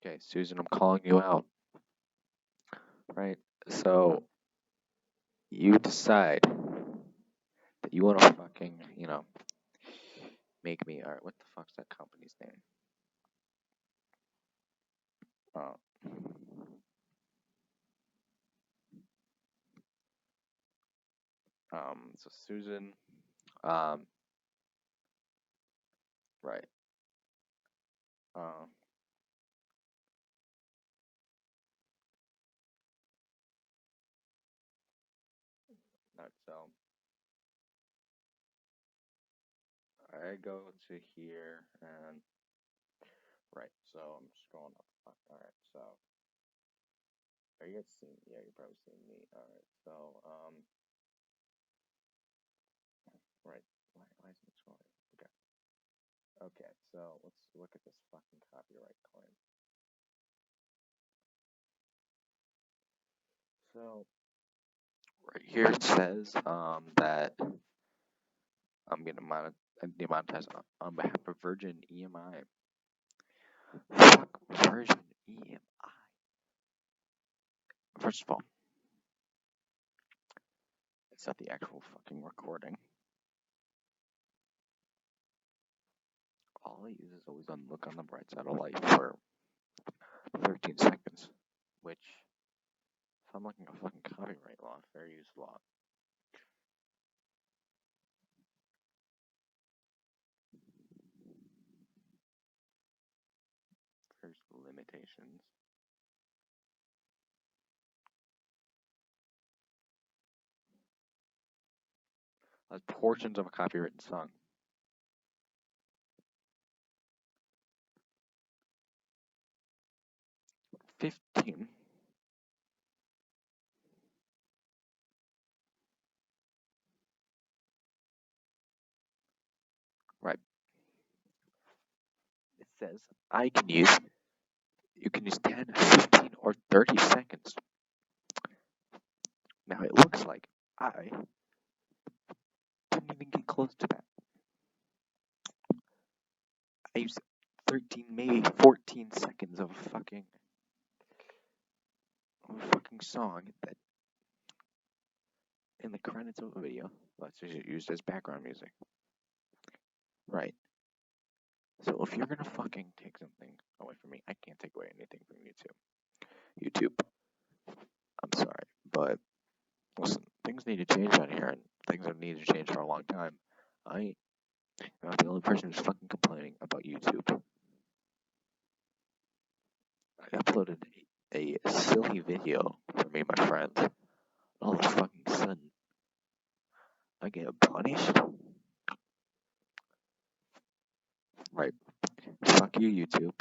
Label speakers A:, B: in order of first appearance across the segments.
A: Okay, Susan, I'm calling you out, right? So you decide that you want to fucking, make me. All right, what the fuck's that company's name? Uh, so Susan, um, right. Uh, not so. I go to here and right. So I'm scrolling up. All right. So are you guys seeing? Yeah, you're probably seeing me. All right. So right. Why isn't it scrolling? Okay. Okay. So let's look at this fucking copyright claim. So right here it says that I'm gonna demonetize on behalf of Virgin EMI. Fuck Virgin EMI. First of all, it's not the actual fucking recording. All I use is always on look on the bright side of life for 13 seconds, which, if I'm looking at fucking copyright law, fair use law, there's limitations. That's portions of a copywritten song. 15. Right. It says you can use 10, 15, or 30 seconds. Now it looks like I didn't even get close to that. I used 13, maybe 14 seconds of a fucking song that in the credits of a video that's used as background music. Right. So if you're gonna fucking take something away from me, I can't take away anything from YouTube. I'm sorry, but listen, things need to change on here, and things have needed to change for a long time. I am not the only person who's fucking complaining about YouTube. I uploaded a silly video for me and my friends. All of a fucking sudden, I get punished. Right. Fuck you, YouTube.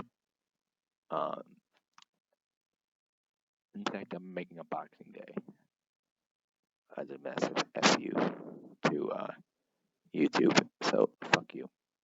A: In fact, I'm making a Boxing Day as a massive FU to YouTube.